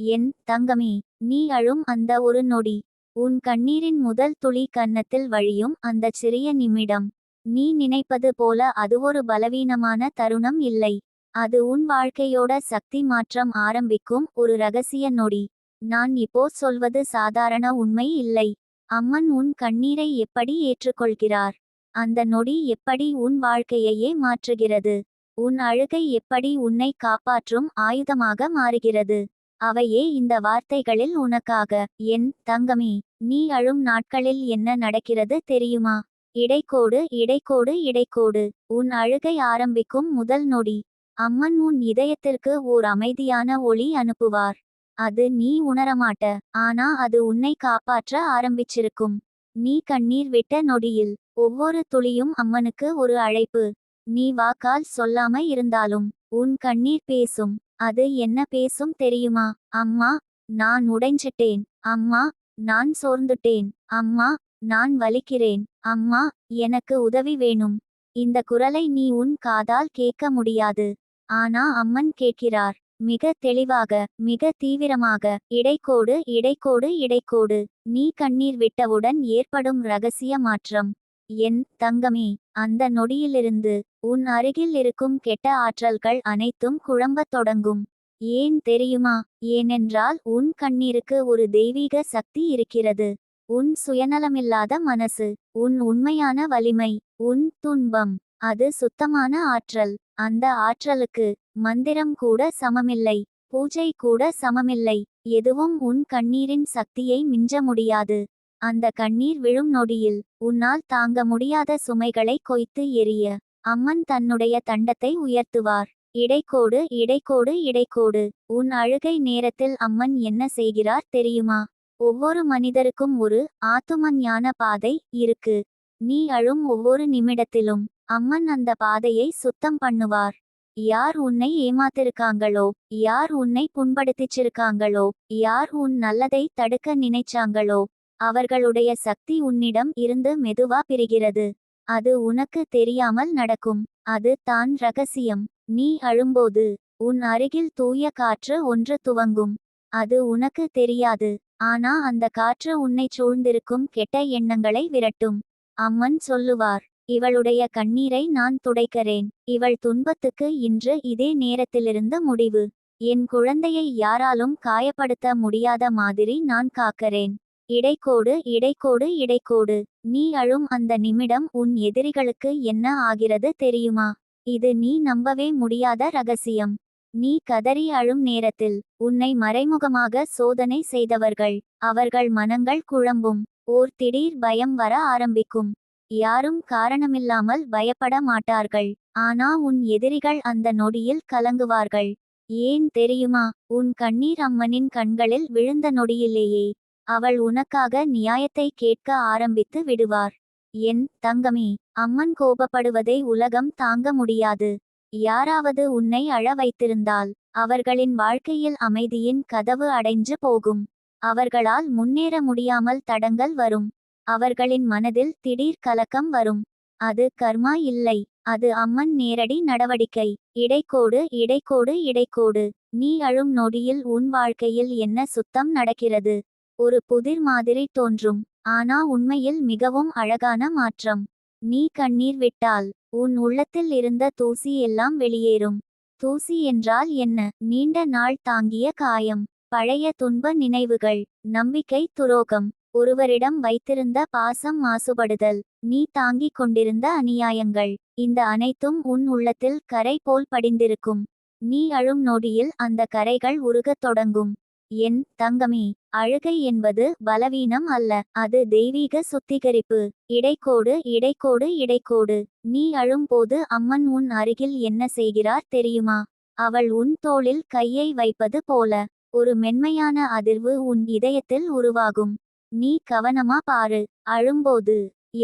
என் தங்கமே, நீ அழும் அந்த ஒரு நொடி, உன் கண்ணீரின் முதல் துளி கன்னத்தில் வழியும் அந்த சிறிய நிமிடம், நீ நினைப்பது போல அது ஒரு பலவீனமான தருணம் இல்லை. அது உன் வாழ்க்கையோட சக்தி மாற்றம் ஆரம்பிக்கும் ஒரு ரகசிய நொடி. நான் இப்போ சொல்வது சாதாரண உண்மை இல்லை. அம்மன் உன் கண்ணீரை எப்படி ஏற்றுக்கொள்கிறார், அந்த நொடி எப்படி உன் வாழ்க்கையையே மாற்றுகிறது, உன் அழுகை எப்படி உன்னை காப்பாற்றும் ஆயுதமாக மாறுகிறது. அவையே இந்த வார்த்தைகளில் உனக்காக. என் தங்கமே, நீ அழும் நாட்களில் என்ன நடக்கிறது தெரியுமா? இடைக்கோடு இடைக்கோடு இடைக்கோடு. உன் அழுகை ஆரம்பிக்கும் முதல் நொடி அம்மன் உன் இதயத்திற்கு ஓர் அமைதியான ஒளி அனுப்புவார். அது நீ உணரமாட்ட, ஆனா அது உன்னை காப்பாற்ற ஆரம்பிச்சிருக்கும். நீ கண்ணீர் விட்ட நொடியில் ஒவ்வொரு துளியும் அம்மனுக்கு ஒரு அழைப்பு. நீ வாக்கால் சொல்லாம இருந்தாலும் உன் கண்ணீர் பேசும். அது என்ன பேசும் தெரியுமா? அம்மா, நான் உடைஞ்சிட்டேன். அம்மா, நான் சோர்ந்துட்டேன். அம்மா, நான் வலிக்கிறேன். அம்மா, எனக்கு உதவி வேணும். இந்த குரலை நீ உன் காதால் கேட்க முடியாது. ஆனா அம்மன் கேட்கிறார். மிக தெளிவாக, மிக தீவிரமாக. இடைக்கோடு இடைக்கோடு இடைக்கோடு. நீ கண்ணீர் விட்டவுடன் ஏற்படும் ரகசிய மாற்றம். என் தங்கமே, அந்த நொடியிலிருந்து உன் அருகில் இருக்கும் கெட்ட ஆற்றல்கள் அனைத்தும் குழம்பத் தொடங்கும். ஏன் தெரியுமா? ஏனென்றால் உன் கண்ணீருக்கு ஒரு தெய்வீக சக்தி இருக்கிறது. உன் சுயநலமில்லாத மனசு, உன் உண்மையான வலிமை, உன் துன்பம், அது சுத்தமான ஆற்றல். அந்த ஆற்றலுக்கு மந்திரம் கூட சமமில்லை, பூஜை கூட சமமில்லை. எதுவும் உன் கண்ணீரின் சக்தியை மிஞ்ச முடியாது. அந்த கண்ணீர் விழும் நொடியில் உன்னால் தாங்க முடியாத சுமைகளை கொய்த்து எறிய அம்மன் தன்னுடைய தண்டத்தை உயர்த்துவார். இடைக்கோடு இடைக்கோடு இடைக்கோடு. உன் அழுகை நேரத்தில் அம்மன் என்ன செய்கிறார் தெரியுமா? ஒவ்வொரு மனிதருக்கும் ஒரு ஆத்தும ஞான பாதை இருக்கு. நீ அழும் ஒவ்வொரு நிமிடத்திலும் அம்மன் அந்த பாதையை சுத்தம் பண்ணுவார். யார் உன்னை ஏமாத்திருக்காங்களோ, யார் உன்னை புண்படுத்திச்சிருக்காங்களோ, யார் உன் நல்லதை தடுக்க நினைச்சாங்களோ, அவர்களுடைய சக்தி உன்னிடம் இருந்து மெதுவா பிரிகிறது. அது உனக்கு தெரியாமல் நடக்கும். அது தான் ரகசியம். நீ அழும்போது உன் அருகில் தூய காற்று ஒன்று துவங்கும். அது உனக்கு தெரியாது, ஆனா அந்த காற்று உன்னை சூழ்ந்திருக்கும் கெட்ட எண்ணங்களை விரட்டும். அம்மன் சொல்லுவார், இவளுடைய கண்ணீரை நான் துடைக்கிறேன். இவள் துன்பத்துக்கு இன்று இதே நேரத்திலிருந்து முடிவு. என் குழந்தையை யாராலும் காயப்படுத்த முடியாத மாதிரி நான் காக்கிறேன். இடைக்கோடு இடைக்கோடு இடைக்கோடு. நீ அழும் அந்த நிமிடம் உன் எதிரிகளுக்கு என்ன ஆகிறது தெரியுமா? இது நீ நம்பவே முடியாத ரகசியம். நீ கதறி அழும் நேரத்தில் உன்னை மறைமுகமாக சோதனை செய்தவர்கள், அவர்கள் மனங்கள் குழம்பும். ஓர் திடீர் பயம் வர ஆரம்பிக்கும். யாரும் காரணமில்லாமல் பயப்பட மாட்டார்கள், ஆனா உன் எதிரிகள் அந்த நொடியில் கலங்குவார்கள். ஏன் தெரியுமா? உன் கண்ணீர் அம்மனின் கண்களில் விழுந்த நொடியிலேயே அவள் உனக்காக நியாயத்தை கேட்க ஆரம்பித்து விடுவார். என் தங்கமே, அம்மன் கோபப்படுவதை உலகம் தாங்க முடியாது. யாராவது உன்னை அழ வைத்திருந்தால் அவர்களின் வாழ்க்கையில் அமைதியின் கதவு அடைஞ்சு போகும். அவர்களால் முன்னேற முடியாமல் தடங்கள் வரும். அவர்களின் மனதில் திடீர் கலக்கம் வரும். அது கர்மா இல்லை, அது அம்மன் நேரடி நடவடிக்கை. இடைக்கோடு இடைக்கோடு இடைக்கோடு. நீ அழும் நொடியில் உன் வாழ்க்கையில் என்ன சுத்தம் நடக்கிறது? ஒரு புதிர் மாதிரி தோன்றும், ஆனா உண்மையில் மிகவும் அழகான மாற்றம். நீ கண்ணீர் விட்டால் உன் உள்ளத்தில் இருந்த தூசி எல்லாம் வெளியேறும். தூசி என்றால் என்ன? நீண்ட நாள் தாங்கிய காயம், பழைய துன்ப நினைவுகள், நம்பிக்கை துரோகம், ஒருவரிடம் வைத்திருந்த பாசம் மாசுபடுதல், நீ தாங்கிக் கொண்டிருந்த அநியாயங்கள், இந்த அனைத்தும் உன் உள்ளத்தில் கரை போல் படிந்திருக்கும். நீ அழும் நொடியில் அந்த கரைகள் உருகத் தொடங்கும். என் தங்கமே, அழுகை என்பது பலவீனம் அல்ல, அது தெய்வீக சுத்திகரிப்பு. இடைக்கோடு இடைக்கோடு இடைக்கோடு. நீ அழும்போது அம்மன் உன் அருகில் என்ன செய்கிறார் தெரியுமா? அவள் உன் தோளில் கையை வைப்பது போல ஒரு மென்மையான அதிர்வு உன் இதயத்தில் உருவாகும். நீ கவனமா பாரு. அழும்போது,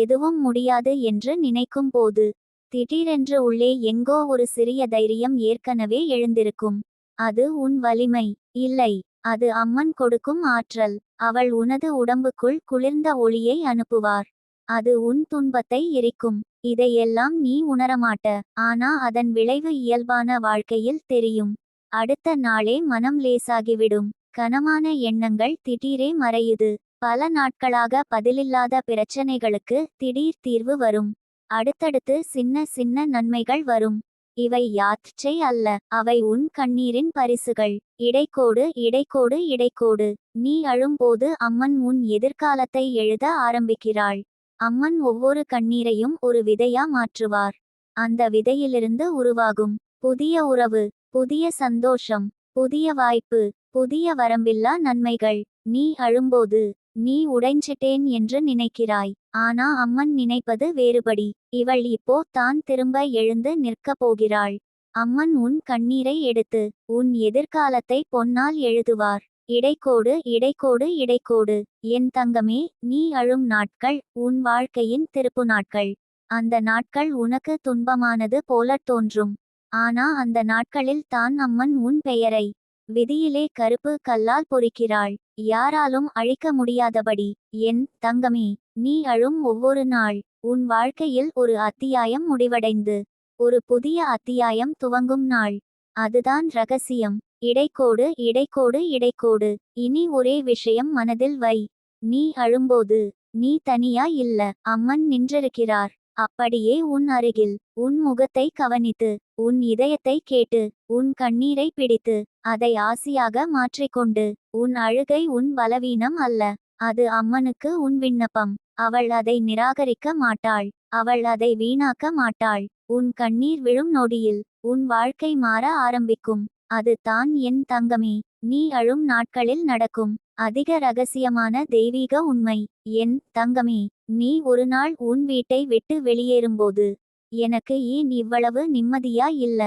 எதுவும் முடியாது என்று நினைக்கும் போது, திடீரென்று உள்ளே எங்கோ ஒரு சிறிய தைரியம் ஏற்கனவே எழுந்திருக்கும். அது உன் வலிமை இல்லை, அது அம்மன் கொடுக்கும் ஆற்றல். அவள் உனது உடம்புக்குள் குளிர்ந்த ஒளியை அனுப்புவார். அது உன் துன்பத்தை எரிக்கும். இதையெல்லாம் நீ உணரமாட்ட, ஆனா அதன் விளைவு இயல்பான வாழ்க்கையில் தெரியும். அடுத்த நாளே மனம் லேசாகிவிடும். கனமான எண்ணங்கள் திடீரே மறையுது. பல நாட்களாக பதிலில்லாத பிரச்சனைகளுக்கு திடீர் தீர்வு வரும். அடுத்தடுத்து சின்ன சின்ன நன்மைகள் வரும். இவை யாத்சை அல்ல, அவை உன் கண்ணீரின் பரிசுகள். இடைக்கோடு இடைக்கோடு இடைக்கோடு. நீ அழும்போது அம்மன் உன் எதிர்காலத்தை எழுத ஆரம்பிக்கிறாள். அம்மன் ஒவ்வொரு கண்ணீரையும் ஒரு விதையா மாற்றுவார். அந்த விதையிலிருந்து உருவாகும் புதிய உறவு, புதிய சந்தோஷம், புதிய வாய்ப்பு, புதிய வரம்பில்லா நன்மைகள். நீ அழும்போது நீ உடைஞ்சிட்டேன் என்று நினைக்கிறாய். ஆனா அம்மன் நினைப்பது வேறுபடி. இவள் இப்போ தான் திரும்ப எழுந்து நிற்கப் போகிறாள். அம்மன் உன் கண்ணீரை எடுத்து உன் எதிர்காலத்தை பொன்னால் எழுதுவார். இடைக்கோடு இடைக்கோடு இடைக்கோடு. என் தங்கமே, நீ அழும் நாட்கள் உன் வாழ்க்கையின் திருப்பு நாட்கள். அந்த நாட்கள் உனக்கு துன்பமானது போலத் தோன்றும். ஆனா அந்த நாட்களில் தான் அம்மன் உன் பெயரை விதியிலே கருப்பு கல்லால் பொறிக்கிறாள். யாராலும் அழிக்க முடியாதபடி. என் தங்கமே, நீ அழும் ஒவ்வொரு நாள் உன் வாழ்க்கையில் ஒரு அத்தியாயம் முடிவடைந்து ஒரு புதிய அத்தியாயம் துவங்கும் நாள். அதுதான் ரகசியம். இடைக்கோடு இடைக்கோடு இடைக்கோடு. இனி ஒரே விஷயம் மனதில் வை. நீ அழும்போது நீ தனியா இல்ல, அம்மன் நின்றிருக்கிறார். அப்படியே உன் அருகில், உன் முகத்தை கவனித்து, உன் இதயத்தை கேட்டு, உன் கண்ணீரை பிடித்து, அதை ஆசியாக மாற்றிக்கொண்டு. உன் அழுகை உன் பலவீனம் அல்ல, அது அம்மனுக்கு உன் விண்ணப்பம். அவள் அதை நிராகரிக்க மாட்டாள். அவள் அதை வீணாக்க மாட்டாள். உன் கண்ணீர் விழும் நொடியில் உன் வாழ்க்கை மாற ஆரம்பிக்கும். அது தான் என் தங்கமே, நீ அழும் நாட்களில் நடக்கும் அதிக ரகசியமான தெய்வீக உண்மை. என் தங்கமே, நீ ஒரு நாள் உன் வீட்டை விட்டு வெளியேறும்போது எனக்கு ஏன் இவ்வளவு நிம்மதியா இல்ல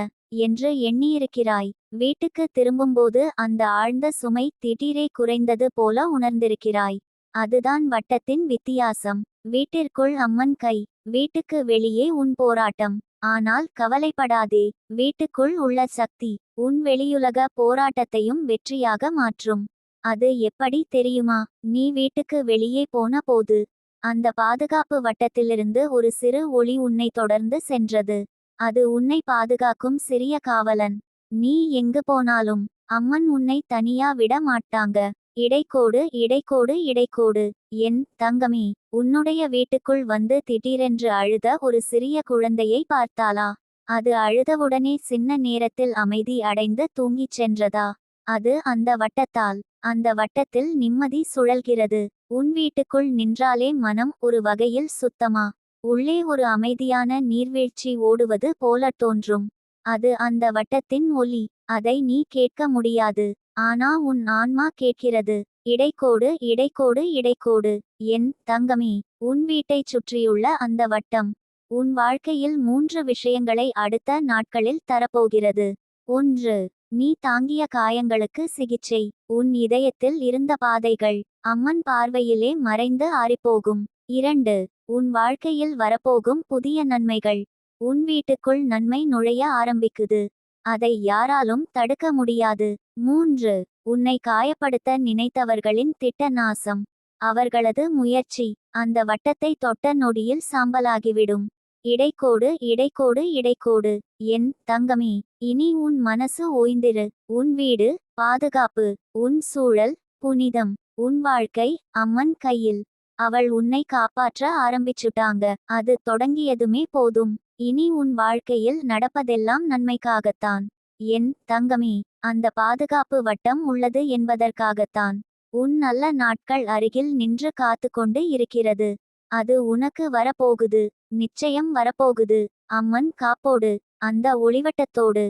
என்று எண்ணியிருக்கிறாய். வீட்டுக்கு திரும்பும்போது அந்த ஆழ்ந்த சுமை திடீரே குறைந்தது போல உணர்ந்திருக்கிறாய். அதுதான் வட்டத்தின் வித்தியாசம். வீட்டிற்குள் அம்மன் கை, வீட்டுக்கு வெளியே உன் போராட்டம். ஆனால் கவலைப்படாதே, வீட்டுக்குள் உள்ள சக்தி உன் வெளியுலக போராட்டத்தையும் வெற்றியாக மாற்றும். அது எப்படி தெரியுமா? நீ வீட்டுக்கு வெளியே போன போது அந்த பாதுகாப்பு வட்டத்திலிருந்து ஒரு சிறு ஒளி உன்னை தொடர்ந்து சென்றது. அது உன்னை பாதுகாக்கும் சிறிய காவலன். நீ எங்கு போனாலும் அம்மன் உன்னை தனியா விட மாட்டாங்க. இடைக்கோடு இடைக்கோடு இடைக்கோடு. என் தங்கமே, உன்னுடைய வீட்டுக்குள் வந்து திடீரென்று அழுத ஒரு சிறிய குழந்தையை பார்த்தாளா? அது அழுதவுடனே சின்ன நேரத்தில் அமைதி அடைந்து தூங்கிச் சென்றதா? அது அந்த வட்டத்தால். அந்த வட்டத்தில் நிம்மதி சுழல்கிறது. உன் வீட்டுக்குள் நின்றாலே மனம் ஒரு வகையில் சுத்தமா உள்ளே ஒரு அமைதியான நீர்வீழ்ச்சி ஓடுவது போல தோன்றும். அது அந்த வட்டத்தின் ஒலி. அதை நீ கேட்க முடியாது, ஆனா உன் ஆன்மா கேட்கிறது. இடைக்கோடு இடைக்கோடு இடைக்கோடு. என் தங்கமே, உன் வீட்டைச் சுற்றியுள்ள அந்த வட்டம் உன் வாழ்க்கையில் 3 விஷயங்களை அடுத்த நாட்களில் தரப்போகிறது. 1. நீ தாங்கிய காயங்களுக்கு சிகிச்சை. உன் இதயத்தில் இருந்த பாதைகள் அம்மன் பார்வையிலே மறைந்து ஆறிப்போகும். 2. உன் வாழ்க்கையில் வரப்போகும் புதிய நன்மைகள். உன் வீட்டுக்குள் நன்மை நுழைய ஆரம்பிக்குது. அதை யாராலும் தடுக்க முடியாது. 3. உன்னை காயப்படுத்த நினைத்தவர்களின் திட்ட நாசம். அவர்களது முயற்சி அந்த வட்டத்தை தொட்ட நொடியில் சாம்பலாகிவிடும். இடைக்கோடு இடைக்கோடு இடைக்கோடு. என் தங்கமே, இனி உன் மனசு ஓய்ந்திரு. உன் வீடு பாதுகாப்பு, உன் சூழல் புனிதம், உன் வாழ்க்கை அம்மன் கையில். அவள் உன்னை காப்பாற்ற ஆரம்பிச்சுட்டாங்க. அது தொடங்கியதுமே போதும். இனி உன் வாழ்க்கையில் நடப்பதெல்லாம் நன்மைக்காகத்தான். என் தங்கமே, அந்த பாதுகாப்பு வட்டம் உள்ளது என்பதற்காகத்தான். உன் நல்ல நாட்கள் அருகில் நின்று காத்து கொண்டு இருக்கிறது. அது உனக்கு வரப்போகுது, நிச்சயம் வரப்போகுது. அம்மன் காப்போடு, அந்த ஒளிவட்டத்தோடு.